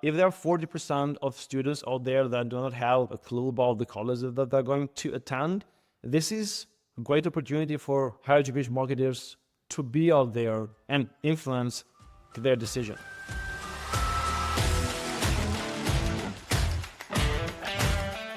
if there are 40% of students out there that do not have a clue about the colleges that they're going to attend, this is a great opportunity for higher education marketers to be out there and influence their decision.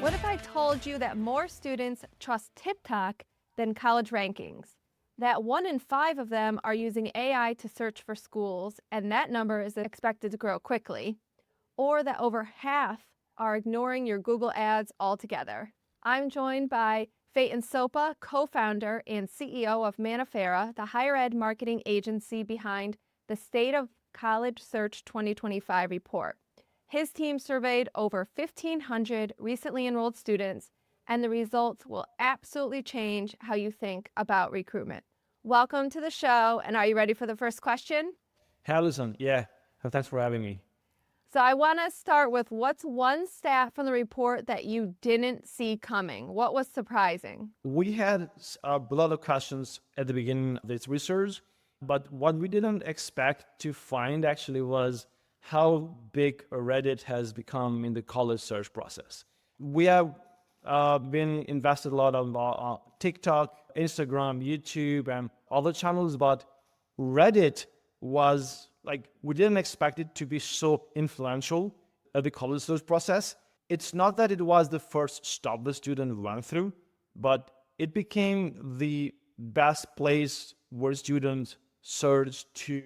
What if I told you that more students trust TikTok than college rankings? That 1 in 5 of them are using AI to search for schools, and that number is expected to grow quickly. Or that over half are ignoring your Google ads altogether. I'm joined by Faton Sopa, co-founder and CEO of Manaferra, the higher ed marketing agency behind the State of College Search 2025 report. His team surveyed over 1,500 recently enrolled students, and the results will absolutely change how you think about recruitment. Welcome to the show, and are you ready for the first question? Hey, Allison, yeah, thanks for having me. So I want to start with, what's one stat from the report that you didn't see coming? What was surprising? We had a lot of questions at the beginning of this research, but what we didn't expect to find actually was how big Reddit has become in the college search process. We have been invested a lot on TikTok, Instagram, YouTube, and other channels, but Reddit was we didn't expect it to be so influential at the college search process. It's not that it was the first stop the student went through, but it became the best place where students search to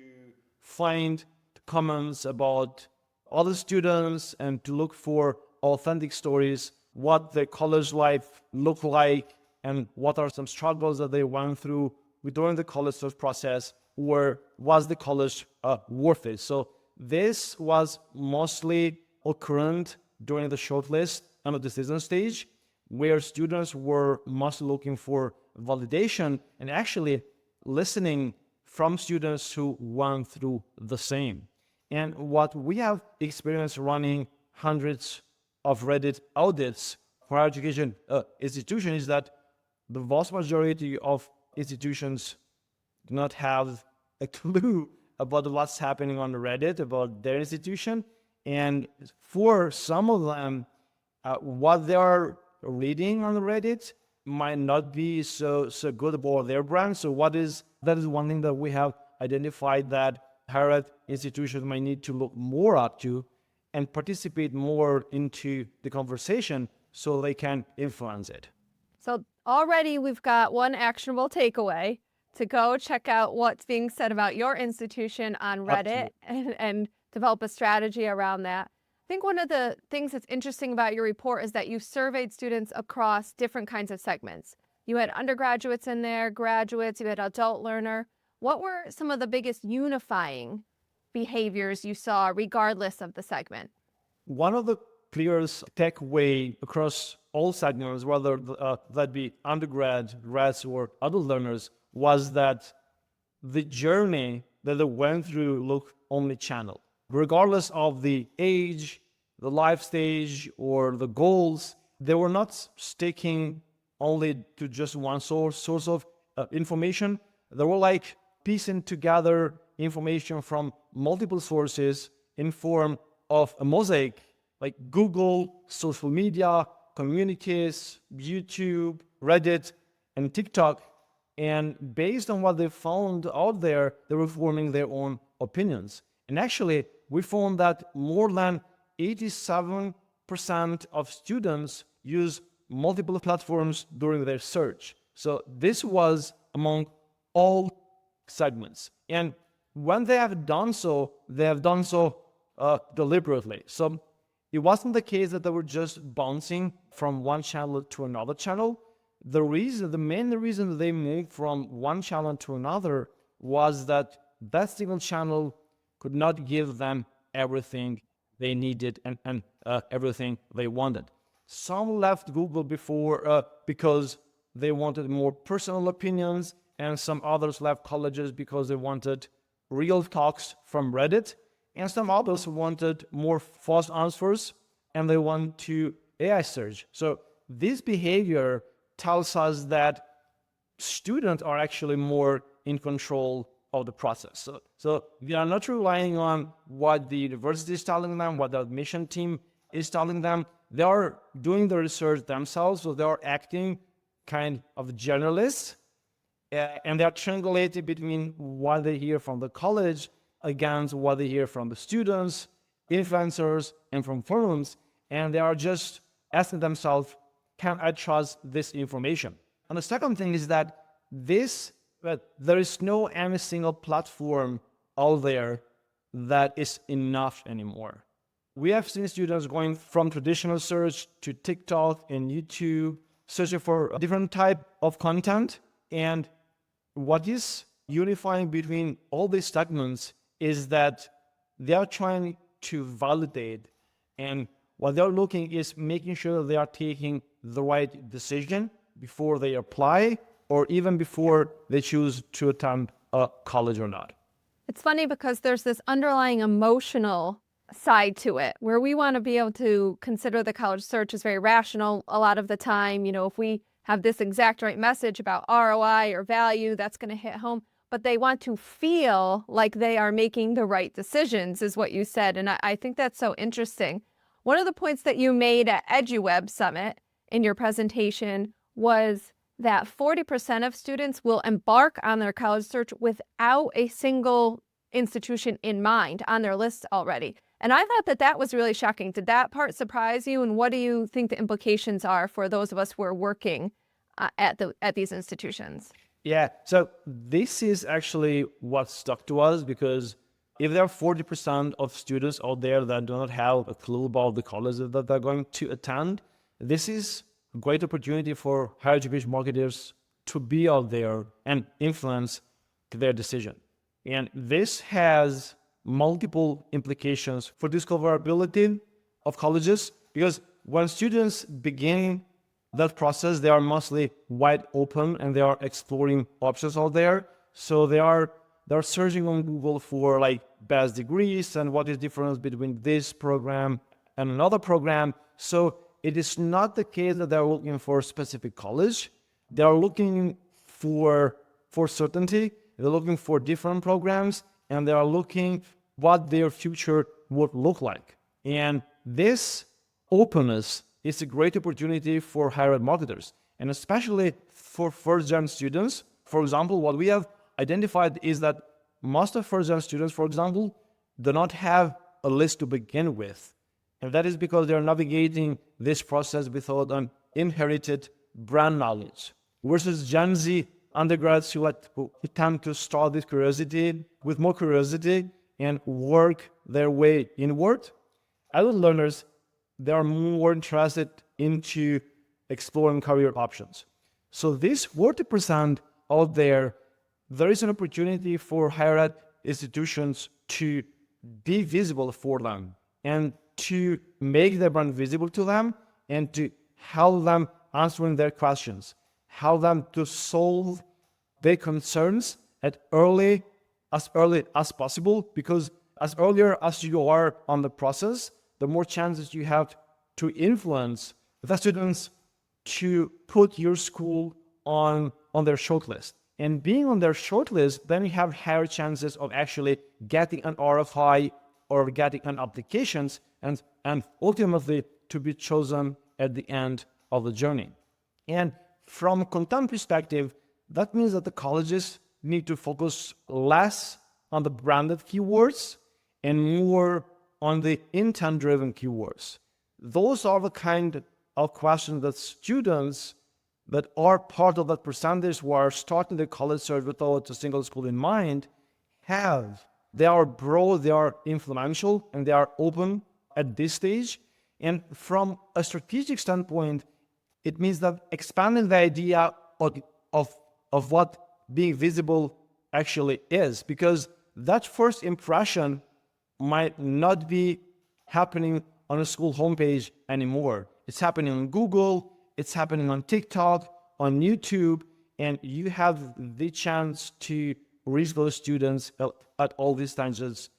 find comments about other students and to look for authentic stories, what their college life looked like, and what are some struggles that they went through during the college search process, or was the college worth it? So this was mostly occurrent during the shortlist and the decision stage, where students were mostly looking for validation and actually listening from students who went through the same. And what we have experienced running hundreds of Reddit audits for higher education institutions is that the vast majority of institutions do not have a clue about what's happening on Reddit about their institution. And for some of them, what they are reading on Reddit might not be so good about their brand. So that is one thing that we have identified that higher ed institutions might need to look more up to and participate more into the conversation so they can influence it. So already we've got one actionable takeaway: to go check out what's being said about your institution on Reddit and develop a strategy around that. I think one of the things that's interesting about your report is that you surveyed students across different kinds of segments. You had undergraduates in there, graduates, you had adult learner. What were some of the biggest unifying behaviors you saw regardless of the segment? One of the clearest takeaway across all segments, whether that be undergrad, grads, or adult learners, was that the journey that they went through looked omnichannel. Regardless of the age, the life stage, or the goals, they were not sticking only to just one source of information. They were piecing together information from multiple sources in form of a mosaic, like Google, social media, communities, YouTube, Reddit, and TikTok. And based on what they found out there, they were forming their own opinions. And actually, we found that more than 87% of students use multiple platforms during their search. So this was among all segments. And when they have done so, deliberately. So it wasn't the case that they were just bouncing from one channel to another channel. The main reason that they moved from one channel to another was that single channel could not give them everything they needed and everything they wanted. Some left Google because they wanted more personal opinions, and some others left colleges because they wanted real talks from Reddit, and some others wanted more fast answers and they want to AI search. So this behavior tells us that students are actually more in control of the process. So they are not relying on what the university is telling them, what the admission team is telling them. They are doing the research themselves, so they are acting kind of generalists, and they are triangulating between what they hear from the college against what they hear from the students, influencers, and from forums, and they are just asking themselves, can I trust this information? And the second thing is that there is no any single platform out there that is enough anymore. We have seen students going from traditional search to TikTok and YouTube, searching for a different type of content. And what is unifying between all these segments is that they are trying to validate, and what they're looking is making sure they are taking the right decision before they apply, or even before they choose to attend a college or not. It's funny because there's this underlying emotional side to it where we want to be able to consider the college search as very rational a lot of the time. You know, if we have this exact right message about ROI or value, that's going to hit home. But they want to feel like they are making the right decisions, is what you said. And I think that's so interesting. One of the points that you made at EduWeb Summit in your presentation was that 40% of students will embark on their college search without a single institution in mind on their list already. And I thought that that was really shocking. Did that part surprise you? And what do you think the implications are for those of us who are working at these institutions? Yeah, so this is actually what stuck to us, because if there are 40% of students out there that do not have a clue about the colleges that they're going to attend, this is a great opportunity for higher education marketers to be out there and influence their decision. And this has multiple implications for discoverability of colleges, because when students begin that process, they are mostly wide open and they are exploring options out there. So they're searching on Google for like best degrees and what is the difference between this program and another program. So it is not the case that they're looking for a specific college. They are looking for certainty. They're looking for different programs, and they are looking what their future would look like. And this openness is a great opportunity for higher ed marketers, and especially for first-gen students. For example, what we have identified is that most of first-gen students, for example, do not have a list to begin with. And that is because they're navigating this process without an inherited brand knowledge. Versus Gen Z undergrads who tend to start with more curiosity and work their way inward. Adult learners, they are more interested into exploring career options. So this 40% out there is an opportunity for higher ed institutions to be visible for them and to make their brand visible to them and to help them answering their questions, help them to solve their concerns as early as possible, because as earlier as you are on the process, the more chances you have to influence the students to put your school on their shortlist. And being on their shortlist, then you have higher chances of actually getting an RFI or getting an applications and ultimately to be chosen at the end of the journey. And from a content perspective, that means that the colleges need to focus less on the branded keywords and more on the intent-driven keywords. Those are the kind of questions that students that are part of that percentage who are starting the college search without a single school in mind have. They are broad, they are influential, and they are open at this stage. And from a strategic standpoint, it means that expanding the idea of what being visible actually is, because that first impression might not be happening on a school homepage anymore. It's happening on Google, it's happening on TikTok, on YouTube, and you have the chance to reach those students at all these stages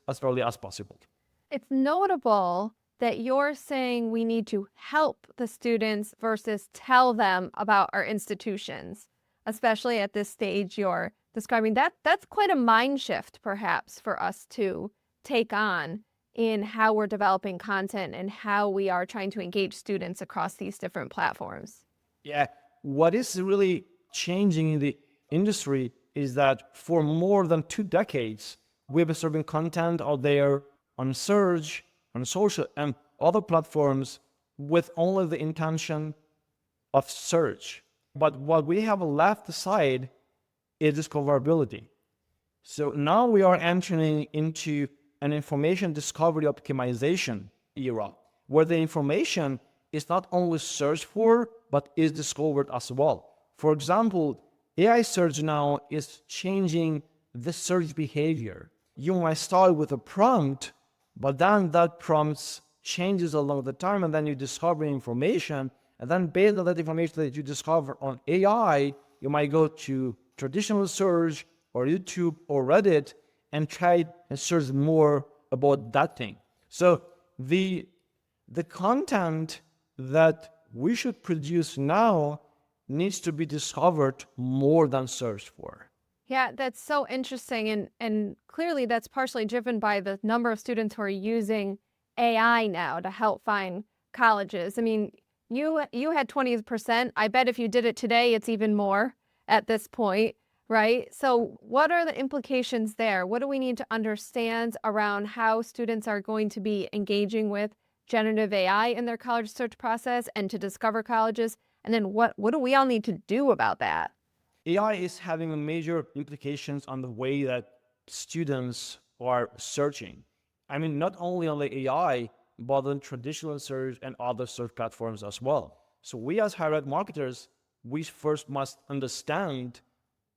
as early as possible. It's notable that you're saying we need to help the students versus tell them about our institutions, especially at this stage you're describing that, that's quite a mind shift perhaps for us to take on in how we're developing content and how we are trying to engage students across these different platforms. Yeah, what is really changing in the industry is that for more than 2 decades, we've been serving content out there on search, on social, and other platforms with only the intention of search. But what we have left aside is discoverability. So now we are entering into an information discovery optimization era, where the information is not only searched for, but is discovered as well. For example, AI search now is changing the search behavior. You might start with a prompt, but then that prompt changes along the time, and then you discover information, and then based on that information that you discover on AI, you might go to traditional search or YouTube or Reddit and try and search more about that thing. So the content that we should produce now needs to be discovered more than searched for. Yeah, that's so interesting. And clearly that's partially driven by the number of students who are using AI now to help find colleges. I mean, you had 20%. I bet if you did it today, it's even more at this point, right? So what are the implications there? What do we need to understand around how students are going to be engaging with generative AI in their college search process and to discover colleges? And then what do we all need to do about that? AI is having major implications on the way that students are searching. I mean, not only on the AI, but on traditional search and other search platforms as well. So we as higher ed marketers, we first must understand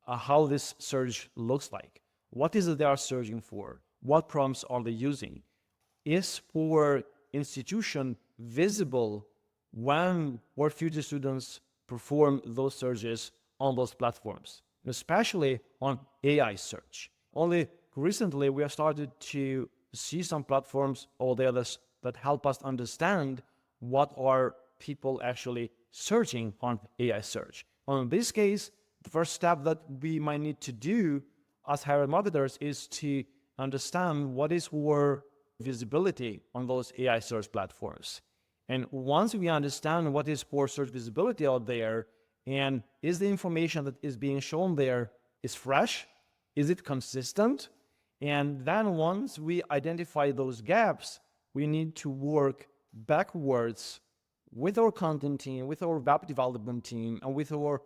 how this search looks like. What is it they are searching for? What prompts are they using? Is for institution visible when our future students perform those searches on those platforms, especially on AI search? Only recently we have started to see some platforms or the others that help us understand what are people actually searching on AI search. In this case, the first step that we might need to do as higher ed marketers is to understand what is our visibility on those AI search platforms. And once we understand what is for search visibility out there, and is the information that is being shown there is fresh, is it consistent? And then once we identify those gaps, we need to work backwards with our content team, with our web development team, and with our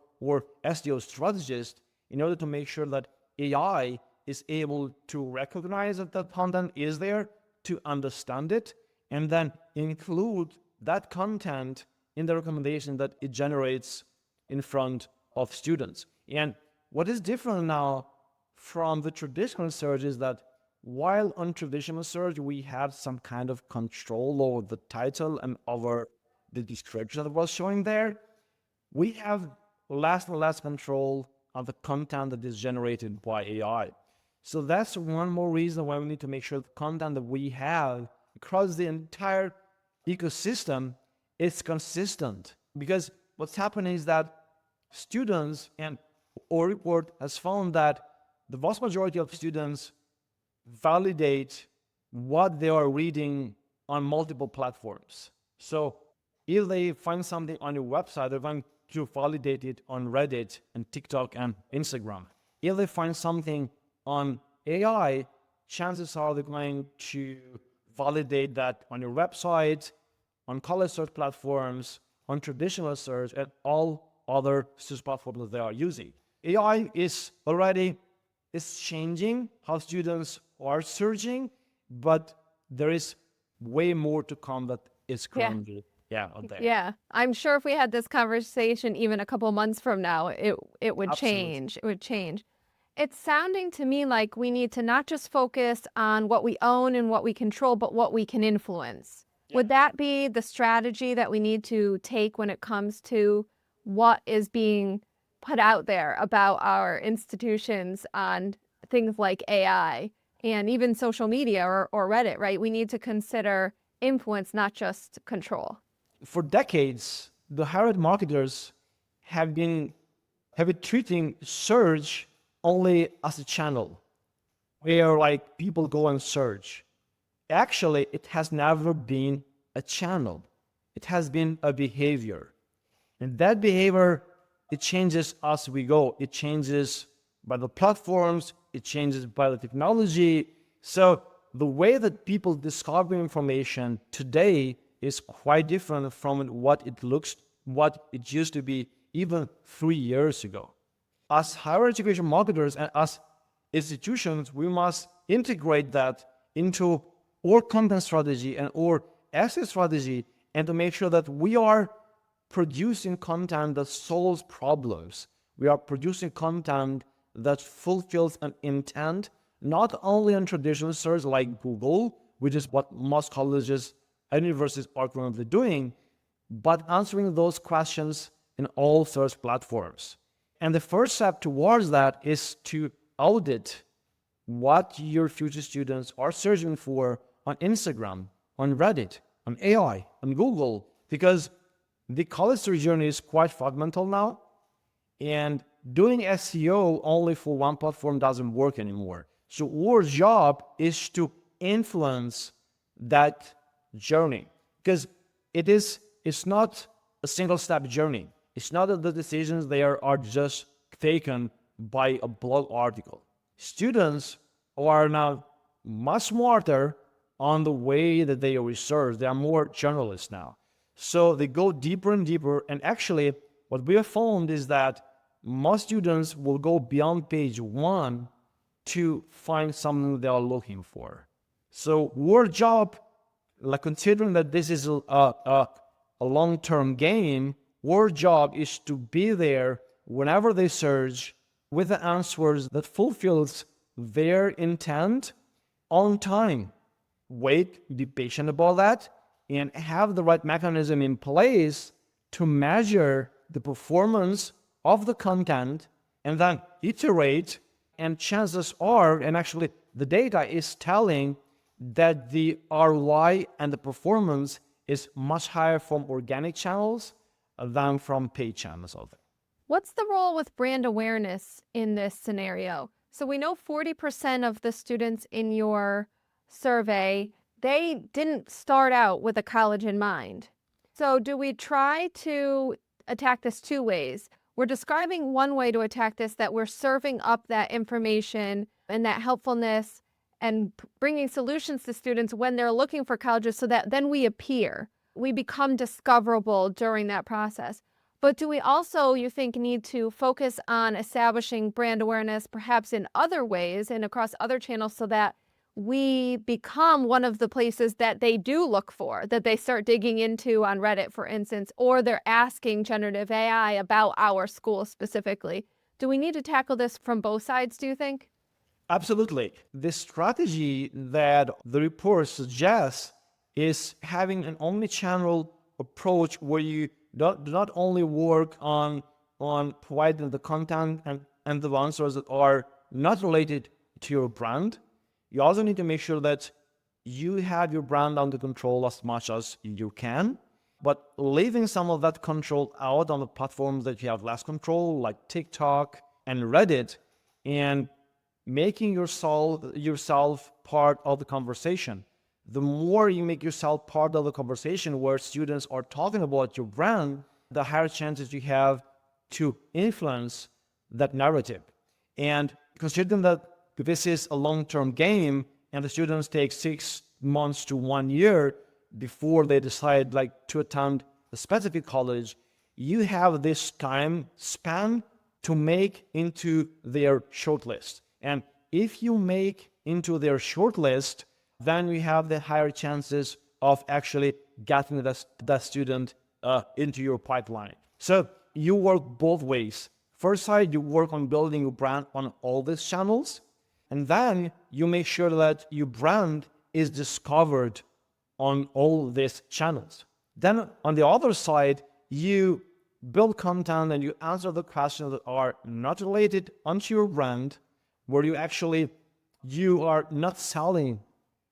SEO strategist in order to make sure that AI is able to recognize that the content is there, to understand it, and then include that content in the recommendation that it generates in front of students. And what is different now from the traditional search is that while on traditional search we had some kind of control over the title and over the description that was showing there, we have less and less control of the content that is generated by AI. So that's one more reason why we need to make sure the content that we have across the entire ecosystem is consistent. Because what's happening is that students, and our report has found that the vast majority of students validate what they are reading on multiple platforms. So if they find something on your website, they're going to validate it on Reddit and TikTok and Instagram. If they find something on AI, chances are they're going to validate that on your website, on college search platforms, on traditional search, and all other search platforms that they are using. AI is changing how students are searching, but there is way more to come that is currently out there. Yeah, I'm sure if we had this conversation even a couple months from now, it would change. It would change. It's sounding to me like we need to not just focus on what we own and what we control, but what we can influence. Yeah. Would that be the strategy that we need to take when it comes to what is being put out there about our institutions on things like AI and even social media or Reddit, right? We need to consider influence, not just control. For decades, the higher ed marketers have been treating search only as a channel where like people go and search. Actually, it has never been a channel. It has been a behavior. And that behavior, it changes as we go. It changes by the platforms, it changes by the technology. So the way that people discover information today is quite different from what it used to be even 3 years ago. As higher education marketers and as institutions, we must integrate that into our content strategy and our asset strategy, and to make sure that we are producing content that solves problems. We are producing content that fulfills an intent, not only on traditional search like Google, which is what most colleges and universities are currently doing, but answering those questions in all search platforms. And the first step towards that is to audit what your future students are searching for on Instagram, on Reddit, on AI, on Google, because the college search journey is quite fragmental now, and doing SEO only for one platform doesn't work anymore. So our job is to influence that journey, because it's not a single step journey. It's not that the decisions there are just taken by a blog article. Students are now much smarter on the way that they research. They are more generalists now. So they go deeper and deeper. And actually, what we have found is that most students will go beyond page 1 to find something they are looking for. So our job, like considering that this is a long-term game, our job is to be there whenever they search with the answers that fulfills their intent on time. Wait, be patient about that, and have the right mechanism in place to measure the performance of the content, and then iterate. And chances are, and actually the data is telling that the ROI and the performance is much higher from organic channels than from paid channels out there. What's the role with brand awareness in this scenario? So we know 40% of the students in your survey, they didn't start out with a college in mind. So do we try to attack this 2 ways? We're describing one way to attack this, that we're serving up that information and that helpfulness and bringing solutions to students when they're looking for colleges, so that then we appear, we become discoverable during that process. But do we also, you think, need to focus on establishing brand awareness perhaps in other ways and across other channels, so that we become one of the places that they do look for, that they start digging into on Reddit, for instance, or they're asking generative AI about our school specifically? Do we need to tackle this from both sides, do you think? Absolutely. The strategy that the report suggests is having an omni-channel approach, where you do not only work on providing the content and the answers that are not related to your brand. You also need to make sure that you have your brand under control as much as you can, but leaving some of that control out on the platforms that you have less control, like TikTok and Reddit, and making yourself part of the conversation. The more you make yourself part of the conversation where students are talking about your brand, the higher chances you have to influence that narrative. And considering that this is a long-term game and the students take 6 months to 1 year before they decide to attend a specific college, you have this time span to make into their shortlist. And if you make into their shortlist, then we have the higher chances of actually getting that student into your pipeline. So you work both ways. First side, you work on building your brand on all these channels, and then you make sure that your brand is discovered on all these channels. Then on the other side, you build content and you answer the questions that are not related onto your brand, where you are not selling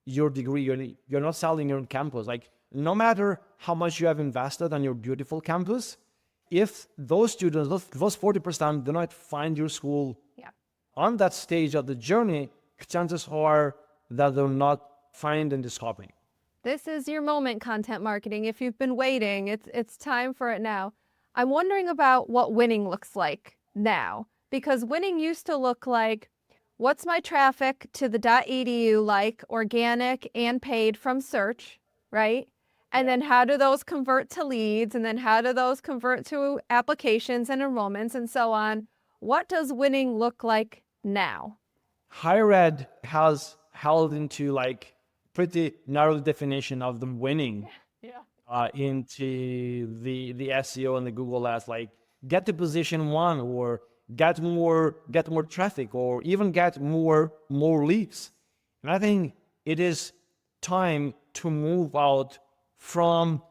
your degree, you're not selling your campus. No matter how much you have invested on your beautiful campus, if those students, those 40% do not find your school on that stage of the journey, chances are that they'll not find and discovering. This is your moment, content marketing. If you've been waiting, it's time for it now. I'm wondering about what winning looks like now, because winning used to look like, what's my traffic to the .edu like, organic and paid from search, right? And then how do those convert to leads? And then how do those convert to applications and enrollments and so on? What does winning look like now? Higher ed has held into like pretty narrow definition of the winning into the SEO and the Google Ads, like get to position 1 or get more traffic or even get more leads. And I think it is time to move out from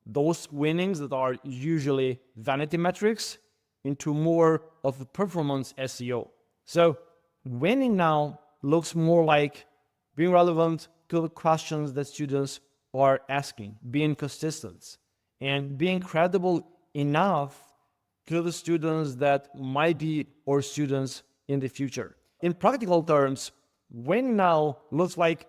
those winnings that are usually vanity metrics into more of the performance SEO. So winning now looks more like being relevant to the questions that students are asking, being consistent, and being credible enough to the students that might be our students in the future. In practical terms, winning now looks like,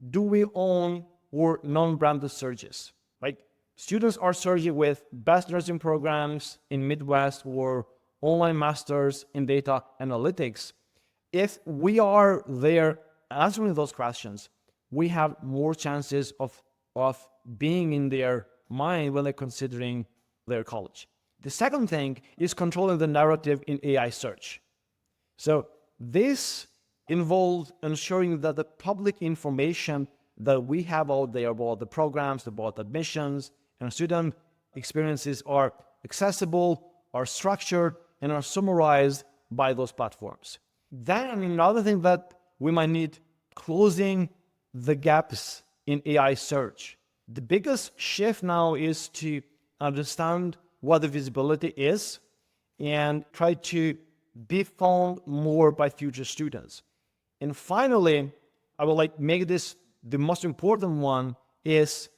do we own or non-branded searches? Like students are searching with best nursing programs in Midwest or online masters in data analytics. If we are there answering those questions, we have more chances of being in their mind when they're considering their college. The second thing is controlling the narrative in AI search. So this involves ensuring that the public information that we have out there about the programs, about admissions, and student experiences are accessible, are structured, and are summarized by those platforms. Then another thing that we might need, closing the gaps in AI search. The biggest shift now is to understand what the visibility is and try to be found more by future students. And finally, I would like make this the most important one, is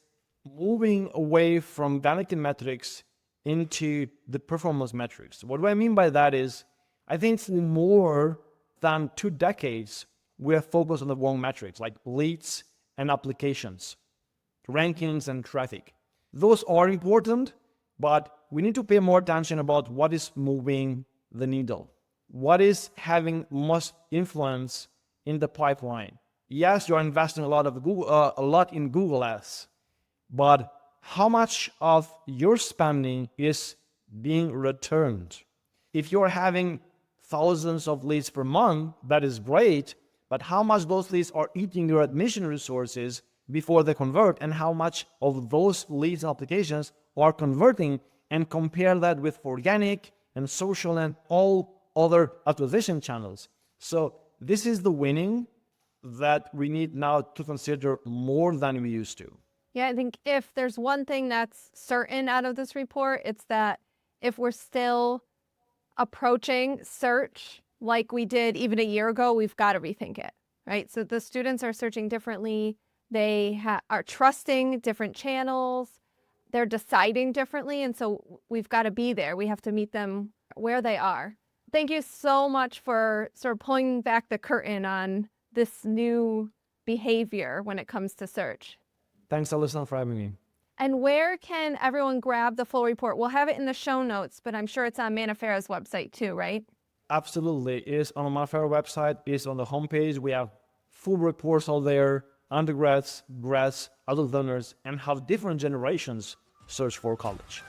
moving away from vanity metrics into the performance metrics. What do I mean by that is, I think for more than 2 decades, we are focused on the wrong metrics like leads and applications, rankings and traffic. Those are important, but we need to pay more attention about what is moving the needle, what is having most influence in the pipeline. Yes, you're investing a lot in Google Ads, but how much of your spending is being returned? If you're having thousands of leads per month, that is great, but how much those leads are eating your admission resources before they convert, and how much of those leads and applications are converting, and compare that with organic and social and all other acquisition channels. So this is the winning that we need now to consider more than we used to. Yeah, I think if there's one thing that's certain out of this report, it's that if we're still approaching search like we did even a year ago, we've got to rethink it, right? So the students are searching differently. They are trusting different channels. They're deciding differently. And so we've got to be there. We have to meet them where they are. Thank you so much for sort of pulling back the curtain on this new behavior when it comes to search. Thanks, Allison, for having me. And where can everyone grab the full report? We'll have it in the show notes, but I'm sure it's on Manaferra's website too, right? Absolutely. It's on the Manaferra website. It's on the homepage. We have full reports out there, undergrads, grads, adult learners, and how different generations search for college.